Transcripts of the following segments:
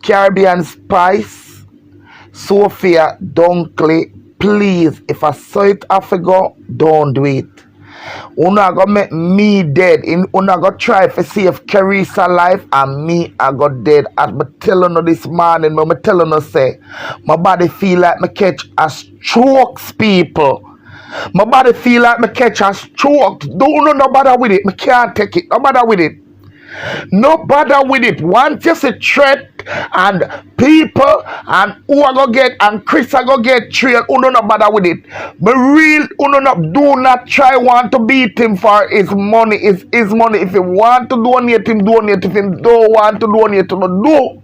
Caribbean Spice, Sophia Dunkley, please, if I saw it I go, don't do it. Una go make me dead. Una go try to see if Carissa alive and me I got dead. As me telling you this morning, me telling you say, my body feel like me catch a stroke, people. My body feel like me catch a stroke. Don't no bother with it. Me can't take it. No bother with it. No bother with it. Once you see threat and people and who I go get and Chris I go get trailed, who no bother with it. But real, do not try want to beat him for his money. It's his money. If you want to donate him, donate. If you don't want to donate, do.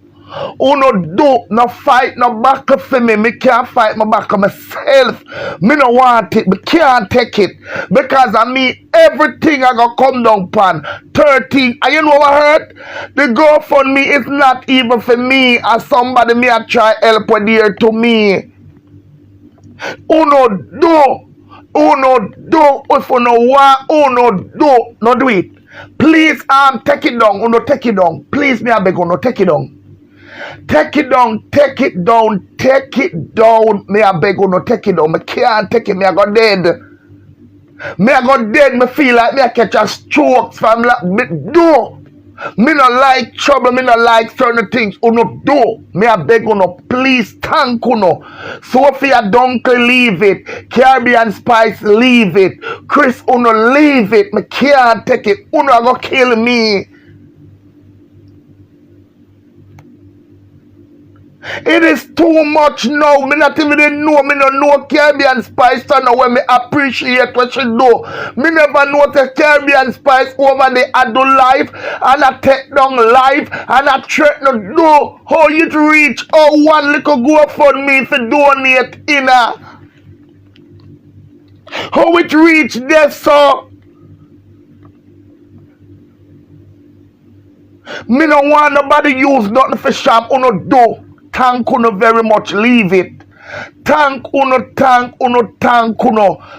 Uno do no fight no back for me. Me can't fight my back of myself. Me no want it. Me can't take it. Because I mean everything I got come down pan 13. And you know what I heard? The GoFundMe is not even for me. As somebody me I try help with here to me. Uno do. If you know want, no do it. Please take it down. Uno take it down. Please me I beg uno take it down. Take it down. Me I beg you no take it down. Me can't take it. Me I got dead. Me feel like me I catch a stroke from like me do. Me no like trouble. Me no like certain things. Uno do. Me I beg you no. Please thank you no. Sophia Dunkley leave it. Caribbean Spice leave it. Chris uno leave it. Me can't take it. Uno go kill me. It is too much now. Me not even know. Me no know Caribbean Spice now when me appreciate what she do. Me never know the Caribbean Spice over the I do life and I take down life and I threaten to do how it reach one little GoFundMe to donate in a how it reach there so me no want nobody use nothing for shop uno do. Thank you very much. Leave it. Thank you.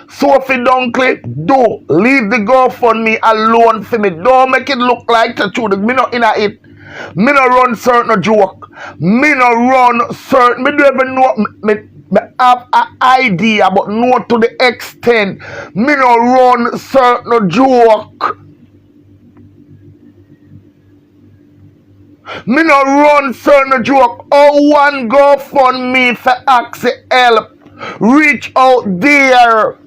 Sophie Dunkley, do. Leave the GoFundMe alone for me. Don't make it look like the truth. Me not in it. Me no run certain joke. Me no run certain. Me don't even know. Me have an idea, but not to the extent. Me no run certain joke. Me no run certain joke. One GoFundMe for ask help. Reach out there.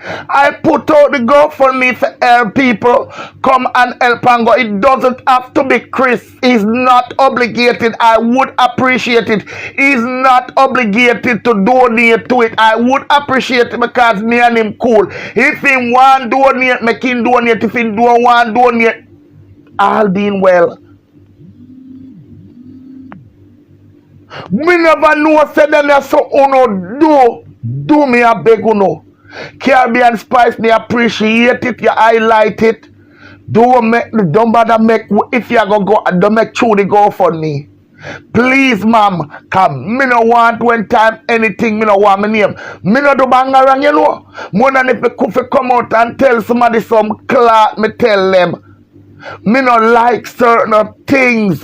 I put out the GoFundMe for help people come and help and go. It doesn't have to be Chris. He's not obligated. I would appreciate it. He's not obligated to donate to it. I would appreciate it because me and him cool. If he want donate, make him donate. If he don't want donate, all being well. Me never know say them so uno do me a beg uno. Caribbean Spice, me appreciate it. You highlight it. Don't bother make if you go don't make true the GoFundMe. Please, ma'am, come. Me no want one time anything. Me no want my name. Me no do bangarang, you know. More than if you come out and tell somebody some cloth, me tell them. Me no like certain things.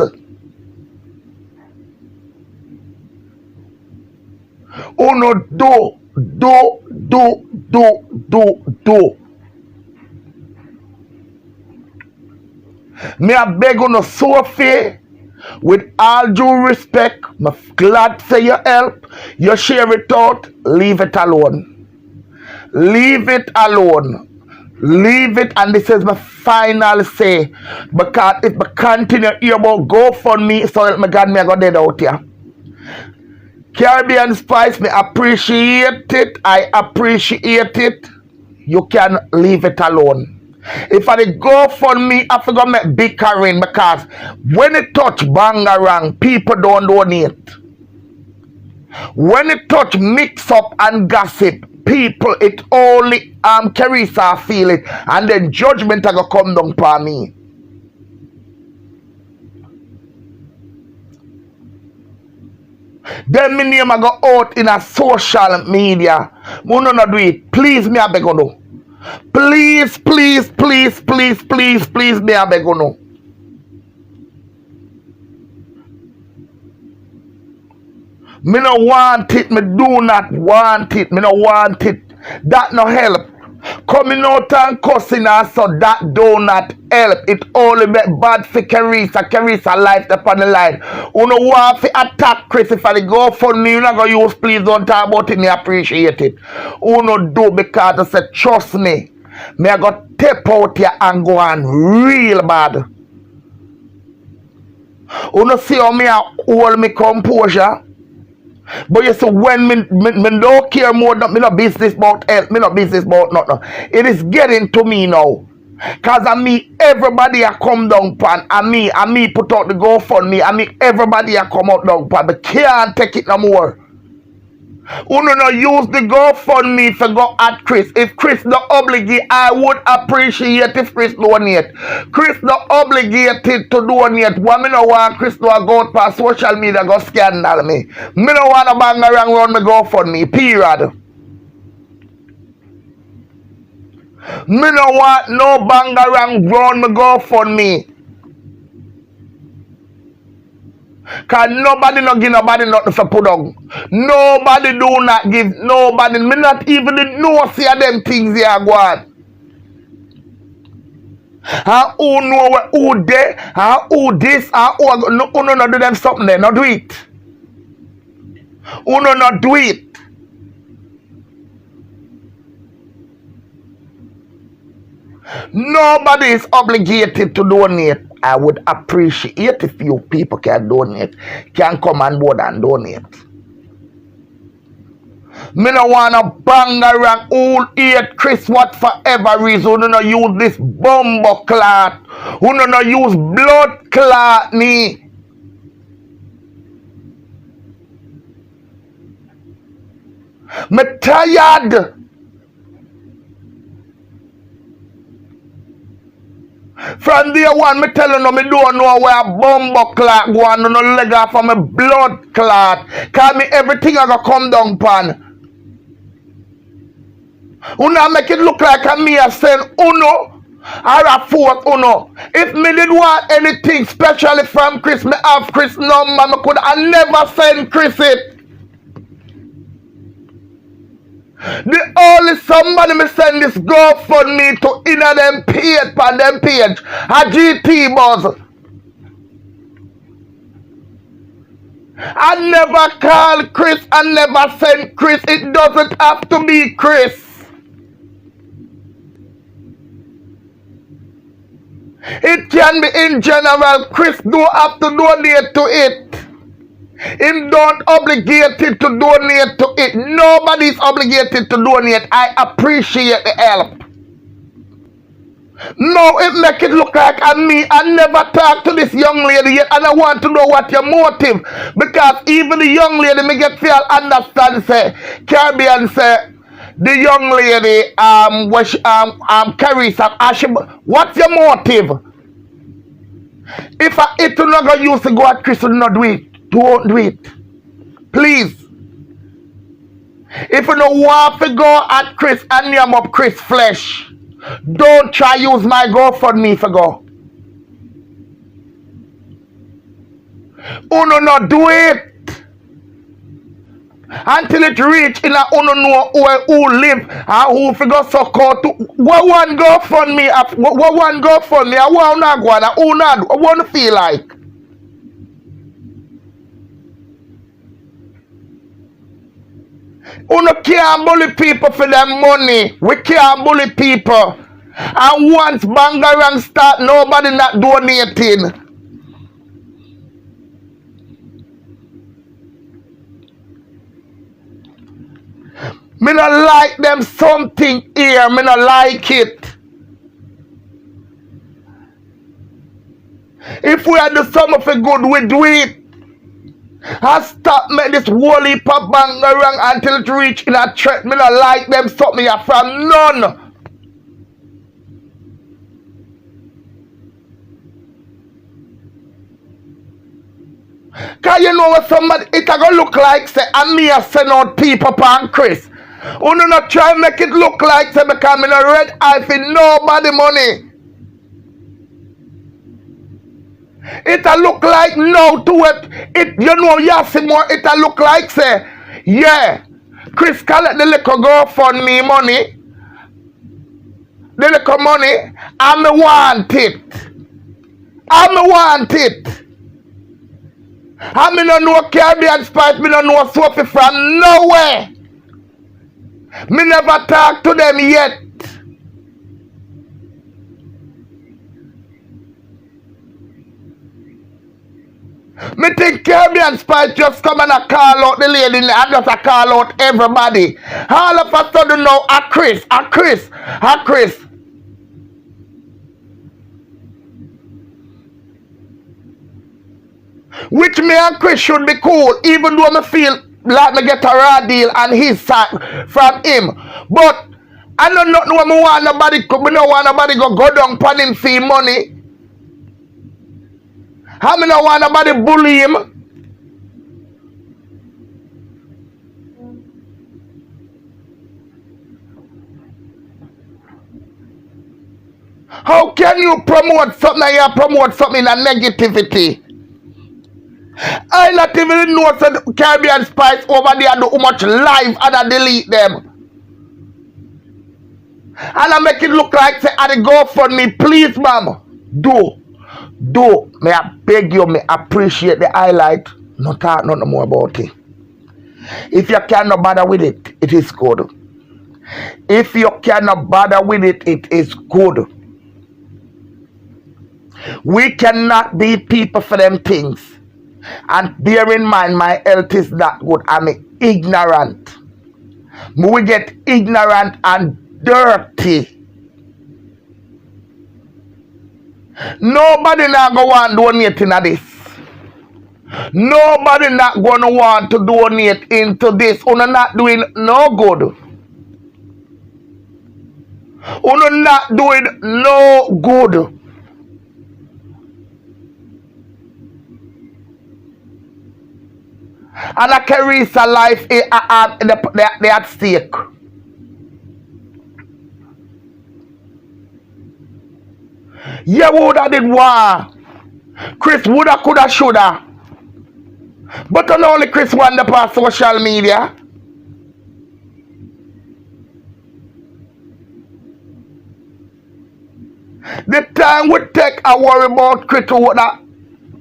Uno do. Me I beg on Sophie, with all due respect, I'm glad for your help. You share it out, leave it alone. Leave it alone. Leave it, and this is my final say. Because if I continue here about GoFundMe, so help me God, me I go dead out here. Caribbean Spice, me appreciate it. I appreciate it. You can leave it alone. If I go for me, I forgot make bickering because when it touch bangarang, people don't donate. When it touch mix up and gossip, people, it only Carissa feel it, and then judgment I go come down for me. Then my name I go out in a social media. Uno not do it. Please me I beg you no. Please, please, please, please, please, please me I beg you no. Me no want it. Me do not want it. Me no want it. That no help. Coming out and cussing and so that do not help. It only make bad for Carissa. Carissa life upon the line. You know want to attack Chris if I go for me. You not gonna use please don't talk about it. Me appreciate it. You know do because I said trust me. Me I go tap out here and go on real bad. You know see how me I hold me composure. But you see, when me don't care more, me no business about health, me no business about nothing. It is getting to me now. Cause I me everybody a come down pan, and me put out the GoFundMe, and me everybody a come out down pan, but can't take it no more. Uno no use the GoFundMe for go at Chris. If Chris not obligated, I would appreciate if Chris donate. Chris not obligated to donate. Why me no want Chris to go out past social media go scandal me. Me no want to bang around me GoFundMe. Period. Me no want no bang around me GoFundMe. Cause nobody no give nobody nothing for put on. Nobody do not give nobody. Me not even know see them things here go on. And who know where who there, and who this, and who no do them something there. No do it. Who no do it. Nobody is obligated to donate. I would appreciate if you people can donate, can come on board and donate. Me no wanna bang around all hate Chris what forever reason. You no use this bumbo clot. You no use blood clot me. Me tired. From day one, me tell you no, me don't know where a bumbo clot go on, no leg off of me blood clot. Cause me everything I go come down pan. Uno make it look like a me a send uno or a fourth uno. If me did want anything, especially from Chris, me have Chris number, me could I never send Chris it. The only somebody me send this GoFundMe to inner them page pan them page a GT buzz. I never call Chris, I never send Chris. It doesn't have to be Chris. It can be in general. Chris don't have to donate to it. Him don't obligated to donate to it. Nobody is obligated to donate. I appreciate the help. No, it make it look like me. I never talked to this young lady yet, and I want to know what your motive. Because even the young lady me get feel understand say Caribbean say the young lady Carissa what's your motive? If it will not go use to go at Chris, will not do it. Don't do it. Please. If you don't want to go at Chris and name up Chris flesh, don't try use my GoFundMe for go. Uno not do it. Until it reach in a uno know who live and who figure so called to what one GoFundMe what one GoFundMe I want not go and who not I want to feel like. Uno can't bully people for their money. We can't bully people. And once Bangarang start, nobody not donating. Me not like them something here. Me not like it. If we are the sum of a good, we do it. I stop make this whole heap of Bangarang until it reach in a threat. Me not like them something here from none. Cause you know what somebody it a go look like say and me a send out people pan Chris. Uno not try make it look like say because me no red eye for nobody money. It a look like no to it you know you see more it a look like say yeah Chris collect the little girl fund me money. The little money I me want it. I me want it. I me no know Caribbean Spice, me no know Sophie from nowhere. Me never talk to them yet. Me think Caribbean Spice just come and a call out the lady and just a call out everybody. All of a sudden now a Chris. Which me and Chris should be cool, even though me feel like me get a raw deal on his side from him. But I don't know what me want nobody, me don't want nobody go down pan him for money. I me don't want nobody bully him. How can you promote something and you promote something in a negativity? I not even know the Caribbean Spice over there do how much live and I delete them. And I make it look like say I go for me, please ma'am. Do. May I beg you, may appreciate the highlight. Not talk nothing more about it. If you cannot bother with it, it is good. If you cannot bother with it, it is good. We cannot be people for them things. And bear in mind, my health is not good. I'm ignorant. We get ignorant and dirty. Nobody not going to want to donate into this. Nobody not going to want to donate into this. You're not doing no good. You're not doing no good. And a Carissa life they at stake. Yeah, woulda did war. Chris woulda, coulda, shoulda. But not only Chris won the past social media. The time we take a worry about Chris woulda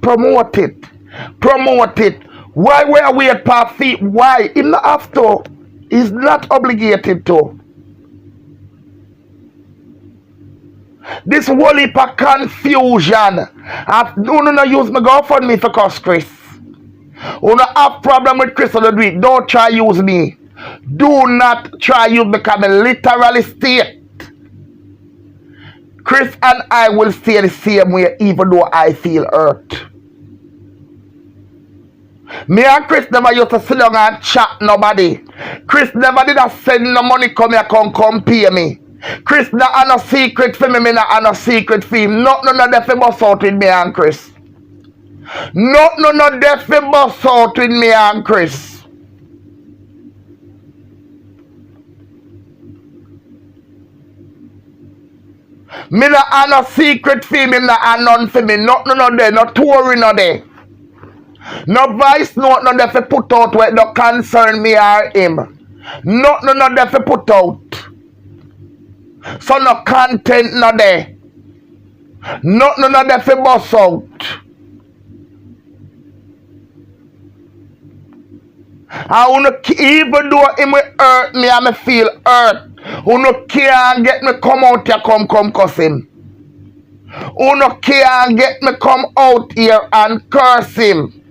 promote it. Why we are we at past feet? Why? He not have to. He's not obligated to. This whole heap of confusion. No use my GoFundMe for cost Chris. You don't have problem with Chris, do it. Don't try use me. Do not try use because I literally state. Chris and I will stay the same way even though I feel hurt. Me and Chris never used to sit down and chat nobody. Chris never did send no money come here come pay me. Chris not have no secret for me not have no secret for him. Nothing of that for bust out with me and Chris. Nothing of that for bust out with me and Chris. Me not have no secret for him, not have none for me. Nothing of there, no touring of there. No voice note no there for put out where don't concern me or him. Nothing no there for put out. So no content no there. Nothing no there for bust out. And even though him will hurt me and me feel hurt, you can't get me come out here come cuss him. You can't get me come out here and curse him.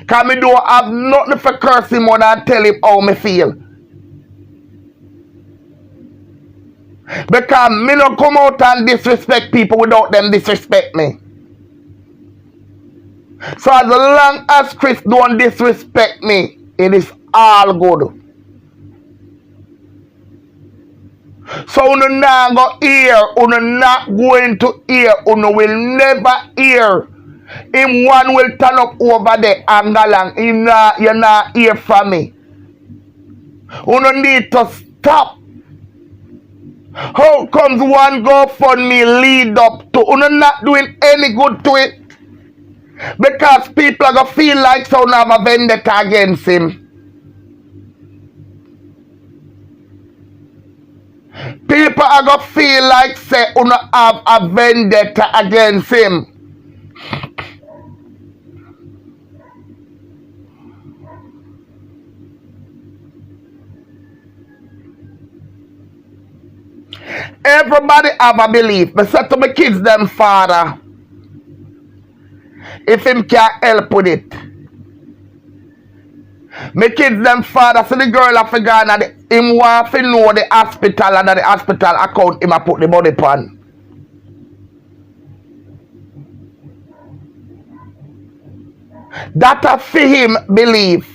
Cause me don't have nothing for curse him more than tell him how me feel. Because me don't come out and disrespect people without them disrespect me. So as long as Chris don't disrespect me, it is all good. So you not go hear, you not going to hear, you will never hear Him one will turn up over there and go along. You not hear from me. You don't need to stop. How comes one GoFundMe lead up to you not doing any good to it? Because people are going to feel like so now have a vendetta against him. People are going to feel like say you have a vendetta against him. Everybody have a belief. I said to my kids, them father, if him can't help with it. My kids, them father, so the girl have gone and him want to know the hospital and the hospital account him a put the money upon. That a for him belief.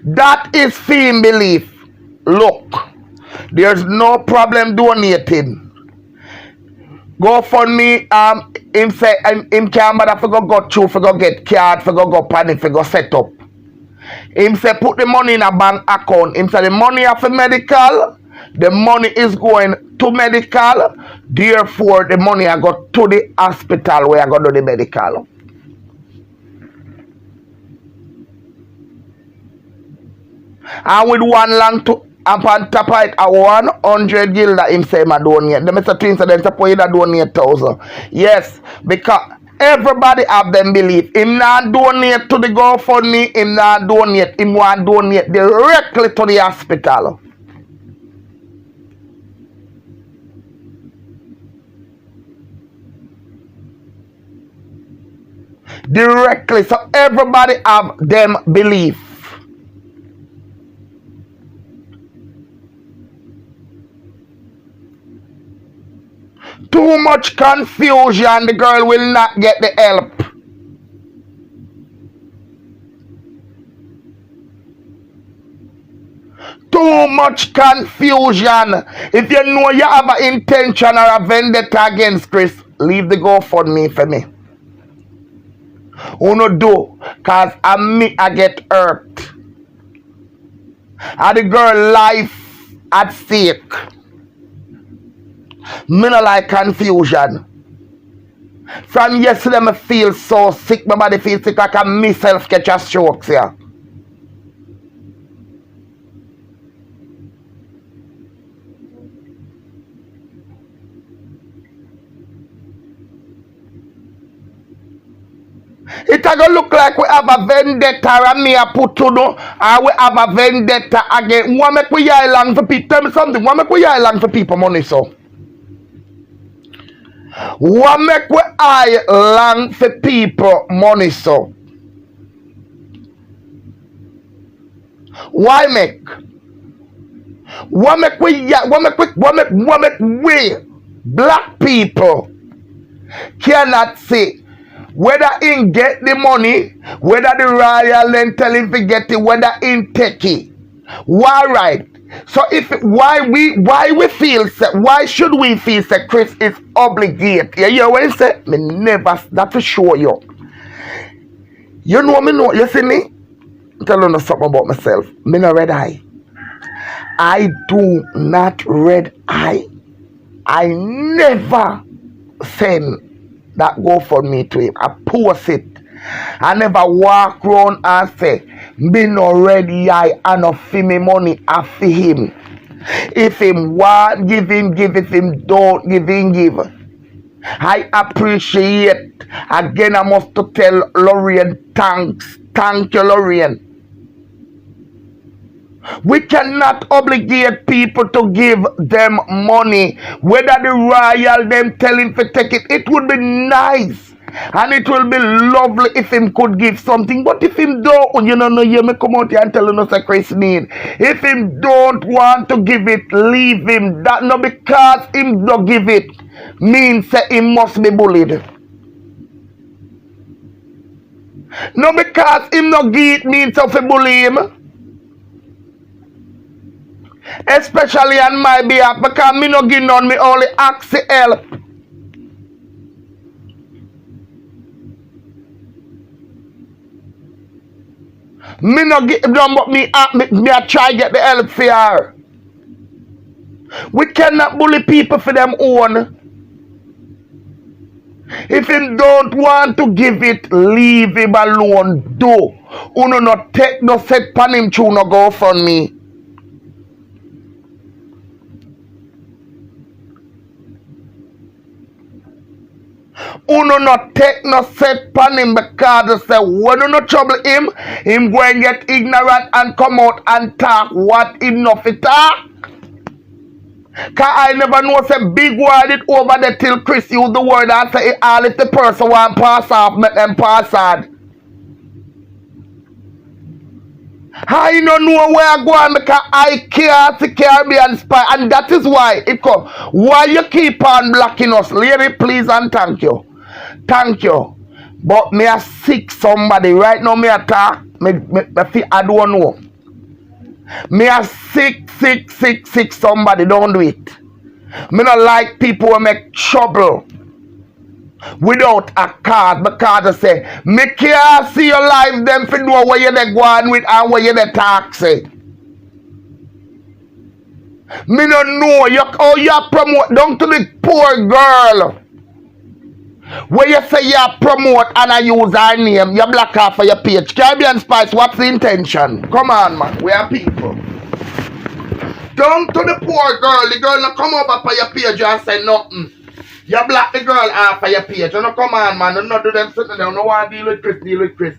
That is for him belief. Look, there's no problem donating. GoFundMe, him say him can't bother for go through, for go get card, for go panic, for go set up. Him say put the money in a bank account. Him say the money of the medical, the money is going to medical, therefore the money I got to the hospital where I go do the medical. And with one long to upon top of it a 100 guild that him say I donate. The Mr. Twin said them suppose you donate 1,000. Yes, because everybody have them belief. Him not donate to the GoFundMe, him not donate, him want donate directly to the hospital. Directly. So everybody have them belief. Too much confusion, the girl will not get the help. Too much confusion. If you know you have an intention or a vendetta against Chris, leave the GoFundMe for me. Uno do, cause I get hurt. And the girl life at stake. Me no like confusion. From yesterday, I feel so sick. My body feels sick like I myself catch a stroke here. It a go look like we have a vendetta and me a put to do, and we have a vendetta again. What make we yell long for people? Tell me something. What make we yell long for people money so? What make we eye long for people money so? Why make? What make we black people cannot say whether in get the money, whether the royal then tell him to get it, whether in take it. Why right? So if why we feel why should we feel that Chris is obligated? Yeah, you know what I say? Me never that to show you. You know me know, you see me? Tell you something about myself. Me no red eye. I do not red eye. I never send that GoFundMe to him. I post it. I never walk around and say, me no ready eye and no fee me money I fee him. If him want give him give, if him don't give him give. I appreciate. Again I must to tell Lorraine thanks. Thank you Lorraine. We cannot obligate people to give them money. Whether the royal them tell him to take it, it would be nice. And it will be lovely if him could give something. But if him don't, you know, you may come out here and tell him no Chris need. If him don't want to give it, leave him. That no because him don't give it means that he must be bullied. No because him not give it means of a bully him. Especially on my behalf, because me no give none, me only ask the help. Me no give none, but me a try get the help for her. We cannot bully people for them own. If him don't want to give it, leave him alone. Do. Uno not take no set pan him through no go from me. Uno not take no set pan him because they say when you no trouble him go and get ignorant and come out and talk what him no fit talk. Cause I never know say big word it over there till Chris use the word and say all if the person want pass off, make them pass on. I don't know where I go on because I care to Caribbean spy, and that is why it come. Why you keep on blocking us, lady? Please and thank you. Thank you. But me a sick somebody right now. Me a talk. Me feel I don't know. Me a sick somebody. Don't do it. Me not like people who make trouble without a cause, because I say me can't see your life them for know where you they go on with and where you they talk say. Me no know you how you promote down to the poor girl. Where you say you promote and I use her name, you block her for your page. Caribbean Spice, what's the intention? Come on, man, we are people. Down to the poor girl, the girl no come over for your page and say nothing. You block the girl off of your page. You know, come on, man. You not do them sitting there. You don't want to deal with Chris.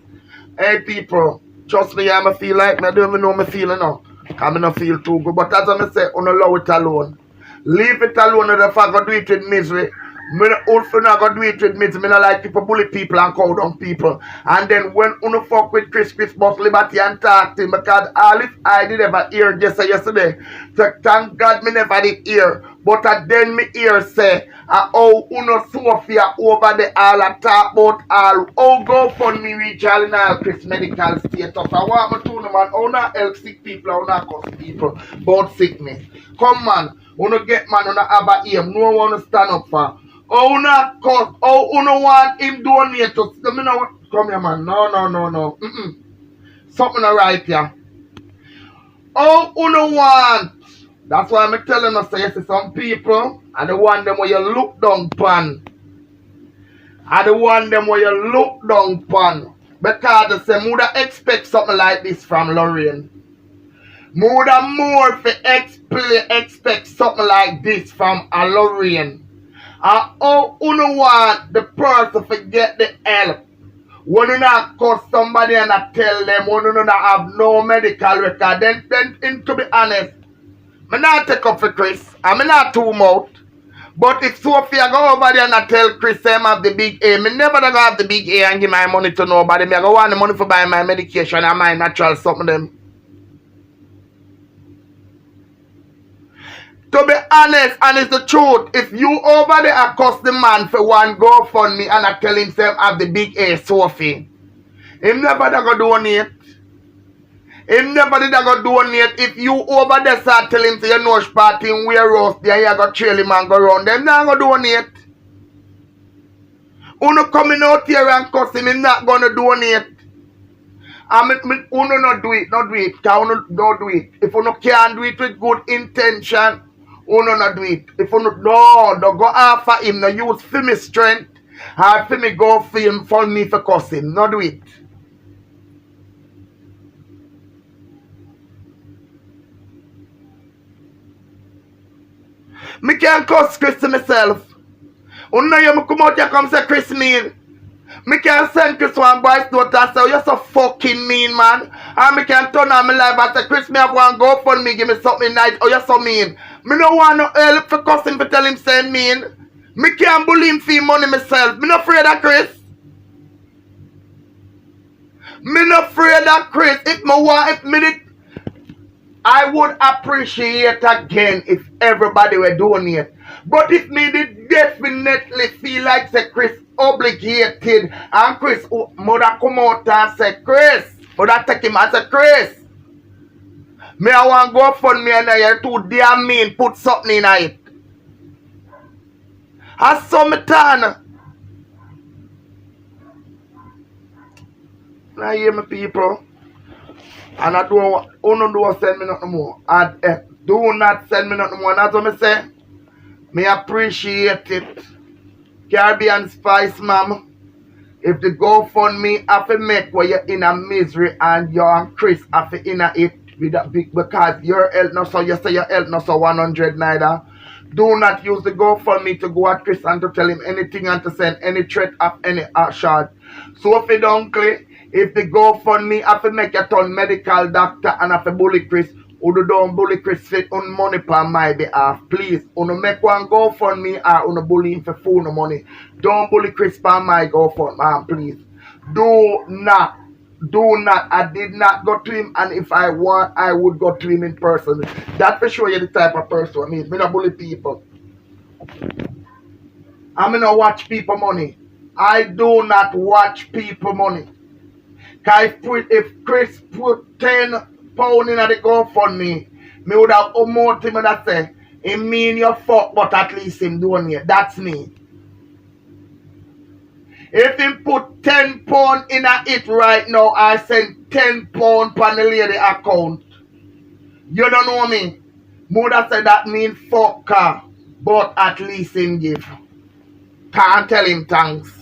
Hey, people, trust me, I feel like me. I don't even know me feeling now. I don't feel too good. But as I say, don't allow it alone. Leave it alone. If I go do it with misery. Me not go do it with misery. Me not like people bully people and call down people. And then when you fuck with Chris boss liberty and talk to him, because all if I did ever hear just yesterday, so thank God me never did hear. But then me hear say, oh, uno Sophia over the all I talk about all. Oh, go fund me reach all in all Chris medical status. I want me to know, man, how not help sick people, how not cause people about sickness. Come, man, uno get man, uno have a aim, no one to stand up for. Oh, not cause, oh, uno want him donate to, me know, come here, man, no. Something right here. Oh, uno want. That's why I'm telling us, say, you see some people, and the one them where you look down pan. And the one them where you look down pan. Because they say, Muda expect something like this from Lorraine. Muda more for expect something like this from a Lorraine. And oh, you want the person to get the help. When you not call somebody and I tell them, when you not have no medical record, then to be honest, I not take up for Chris. I'm not too mouth. But if Sophia go over there and I tell Chris I'm have the big A, me never gonna have the big A and give my money to nobody. Me I go want the money for buying my medication and my natural something them. To be honest, and it's the truth, if you over there accost the man for one GoFundMe and I tell him say have the big A Sophie, him never gonna donate. Him never did go donate. If you over there start tell him say you know party in warehouse there you go trail him and go round, them not gonna donate. Uno coming out here and cuss him not gonna donate. Uno not do it, Uno don't do it. If uno can't do it with good intention, uno not do it. If uno don't go after him, no use for me strength, or for me go film for me for cuss him, not do it. Me can't cuss Chris to myself. You know you come out here come say Chris mean. Me can't send Chris one voice note and say, oh, you're so fucking mean, man. And me can turn on my life and say, Chris, me have one go for me, give me something nice. Oh, you're so mean. Me no want no help for cussing to tell him say mean. Me can't bully him for money myself. Me not afraid of Chris. Me not afraid of Chris. If me want, if me did, I would appreciate again if everybody were doing it. But if me did definitely feel like say Chris obligated and Chris mother come out and say Chris, mother take him and say Chris, Me I want go fund me and you too damn mean put something in it. I saw me turn. Now hear me people. And I don't send me nothing more. And do not send me nothing more. And that's what I say. Me appreciate it. Caribbean Spice, ma'am. If the GoFundMe have to make where you're in a misery and you and Chris have to in a it with a big because your health not so you say your health not so 100 neither. Do not use the GoFundMe to go at Chris and to tell him anything and to send any threat of any shot. Sophie Dunkley, if the GoFundMe have to make you turn medical doctor and have to bully Chris, who don't bully Chris fit on money per my behalf. Please, uno make one GoFundMe or uno bully him for full no money. Don't bully Chris per my GoFundMe, please. Do not. I did not go to him, and if I want, I would go to him in person. That for sure you the type of person I mean. Me not bully people. I'm not watch people money. I do not watch people money. Cause if Chris put 10 pound in the GoFundMe, me would have more him that say, it mean you fuck, but at least him doing it. That's me. If him put 10 pound in it right now, I send 10 pound on the lady account. You don't know me. Mother said that mean fuck her, but at least him give. Can't tell him thanks.